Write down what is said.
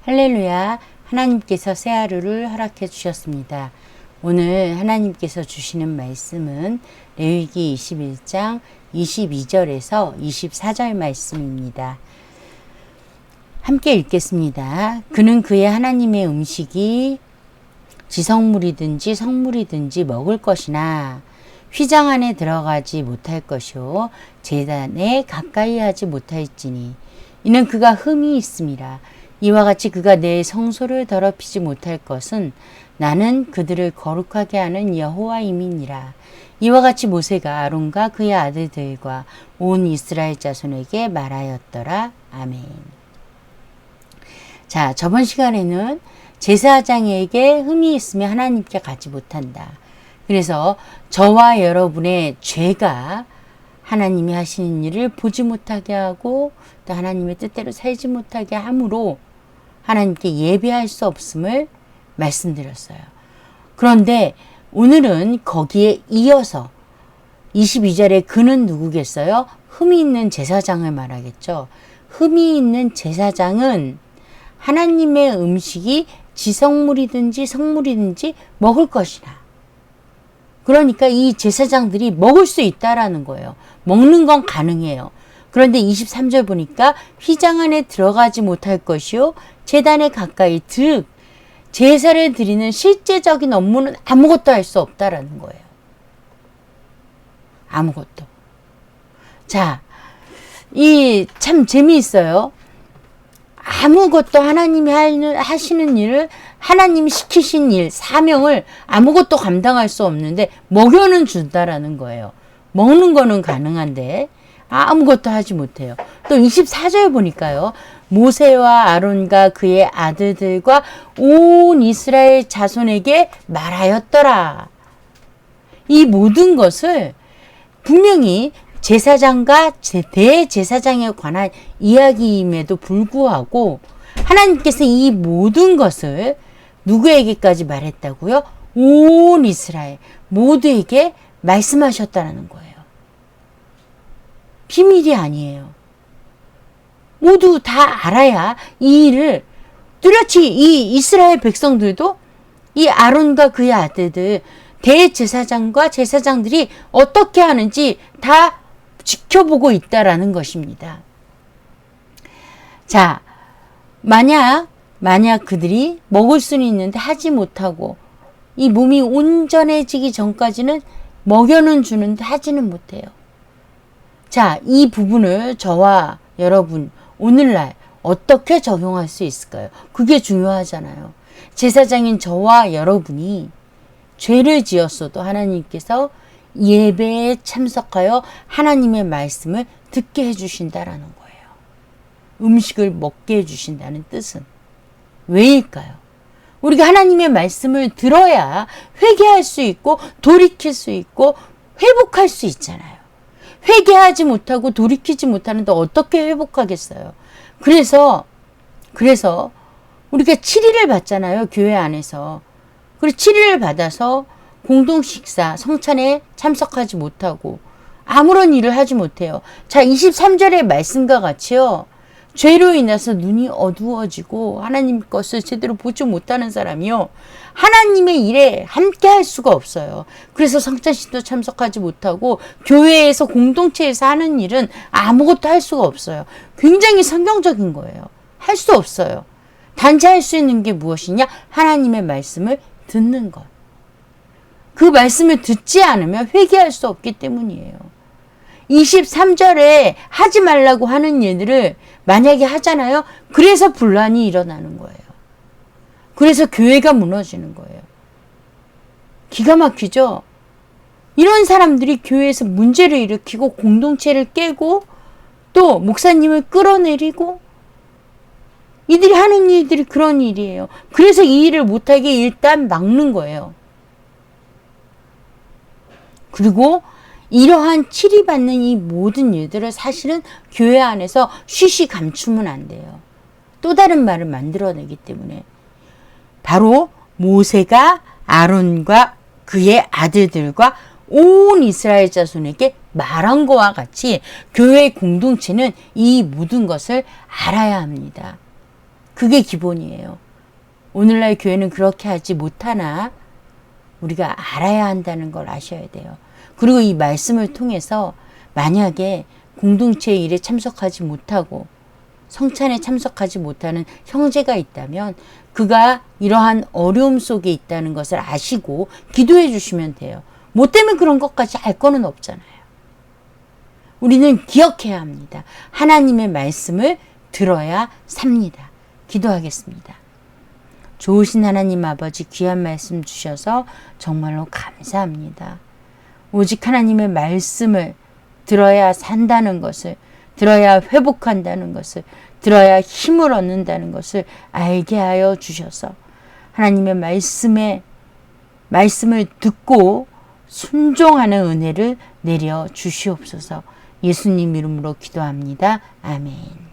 할렐루야. 하나님께서 새 하루를 허락해 주셨습니다. 오늘 하나님께서 주시는 말씀은 레위기 21장 22절에서 24절 말씀입니다. 함께 읽겠습니다. 그는 그의 하나님의 음식이 지성물이든지 성물이든지 먹을 것이나 휘장 안에 들어가지 못할 것이요 제단에 가까이 하지 못할지니 이는 그가 흠이 있음이라. 이와 같이 그가 내 성소를 더럽히지 못할 것은 나는 그들을 거룩하게 하는 여호와임이니라. 이와 같이 모세가 아론과 그의 아들들과 온 이스라엘 자손에게 말하였더라. 아멘. 자, 저번 시간에는 제사장에게 흠이 있으면 하나님께 가지 못한다. 그래서 저와 여러분의 죄가 하나님이 하시는 일을 보지 못하게 하고 또 하나님의 뜻대로 살지 못하게 함으로 하나님께 예배할 수 없음을 말씀드렸어요. 그런데 오늘은 거기에 이어서 22절에 그는 누구겠어요? 흠이 있는 제사장을 말하겠죠. 흠이 있는 제사장은 하나님의 음식이 지성물이든지 성물이든지 먹을 것이라. 그러니까 이 제사장들이 먹을 수 있다라는 거예요. 먹는 건 가능해요. 그런데 23절 보니까 휘장 안에 들어가지 못할 것이요 제단에 가까이 즉 제사를 드리는 실제적인 업무는 아무것도 할 수 없다라는 거예요. 아무것도. 자, 이 참 재미있어요. 아무것도 하나님이 하시는 일을 하나님이 시키신 일, 사명을 아무것도 감당할 수 없는데 먹여는 준다라는 거예요. 먹는 거는 가능한데 아무것도 하지 못해요. 또 24절 보니까요. 모세와 아론과 그의 아들들과 온 이스라엘 자손에게 말하였더라. 이 모든 것을 분명히 제사장과 대제사장에 관한 이야기임에도 불구하고 하나님께서 이 모든 것을 누구에게까지 말했다고요? 온 이스라엘 모두에게 말씀하셨다는 거예요. 비밀이 아니에요. 모두 다 알아야 이 일을 뚜렷이 이 이스라엘 백성들도 이 아론과 그의 아들들 대제사장과 제사장들이 어떻게 하는지 다 지켜보고 있다라는 것입니다. 자, 만약 그들이 먹을 수는 있는데 하지 못하고 이 몸이 온전해지기 전까지는 먹여는 주는데 하지는 못해요. 자, 이 부분을 저와 여러분 오늘날 어떻게 적용할 수 있을까요? 그게 중요하잖아요. 제사장인 저와 여러분이 죄를 지었어도 하나님께서 예배에 참석하여 하나님의 말씀을 듣게 해주신다라는 거예요. 음식을 먹게 해주신다는 뜻은 왜일까요? 우리가 하나님의 말씀을 들어야 회개할 수 있고 돌이킬 수 있고 회복할 수 있잖아요. 회개하지 못하고 돌이키지 못하는데 어떻게 회복하겠어요? 그래서 우리가 7일을 받잖아요. 교회 안에서. 그리고 7일을 받아서 공동식사, 성찬에 참석하지 못하고 아무런 일을 하지 못해요. 자, 23절의 말씀과 같이요. 죄로 인해서 눈이 어두워지고 하나님 것을 제대로 보지 못하는 사람이요. 하나님의 일에 함께 할 수가 없어요. 그래서 성찬식도 참석하지 못하고 교회에서 공동체에서 하는 일은 아무것도 할 수가 없어요. 굉장히 성경적인 거예요. 할 수 없어요. 단지 할 수 있는 게 무엇이냐? 하나님의 말씀을 듣는 것. 그 말씀을 듣지 않으면 회개할 수 없기 때문이에요. 23절에 하지 말라고 하는 일들을 만약에 하잖아요. 그래서 분란이 일어나는 거예요. 그래서 교회가 무너지는 거예요. 기가 막히죠? 이런 사람들이 교회에서 문제를 일으키고 공동체를 깨고 또 목사님을 끌어내리고 이들이 하는 일들이 그런 일이에요. 그래서 이 일을 못하게 일단 막는 거예요. 그리고 이러한 치리받는 이 모든 일들을 사실은 교회 안에서 쉬쉬 감추면 안 돼요. 또 다른 말을 만들어내기 때문에 바로 모세가 아론과 그의 아들들과 온 이스라엘 자손에게 말한 것과 같이 교회 공동체는 이 모든 것을 알아야 합니다. 그게 기본이에요. 오늘날 교회는 그렇게 하지 못하나 우리가 알아야 한다는 걸 아셔야 돼요. 그리고 이 말씀을 통해서 만약에 공동체 일에 참석하지 못하고 성찬에 참석하지 못하는 형제가 있다면 그가 이러한 어려움 속에 있다는 것을 아시고 기도해 주시면 돼요. 뭐 때문에 그런 것까지 알 거는 없잖아요. 우리는 기억해야 합니다. 하나님의 말씀을 들어야 삽니다. 기도하겠습니다. 좋으신 하나님 아버지, 귀한 말씀 주셔서 정말로 감사합니다. 오직 하나님의 말씀을 들어야 산다는 것을, 들어야 회복한다는 것을, 들어야 힘을 얻는다는 것을 알게 하여 주셔서 하나님의 말씀을 듣고 순종하는 은혜를 내려 주시옵소서. 예수님 이름으로 기도합니다. 아멘.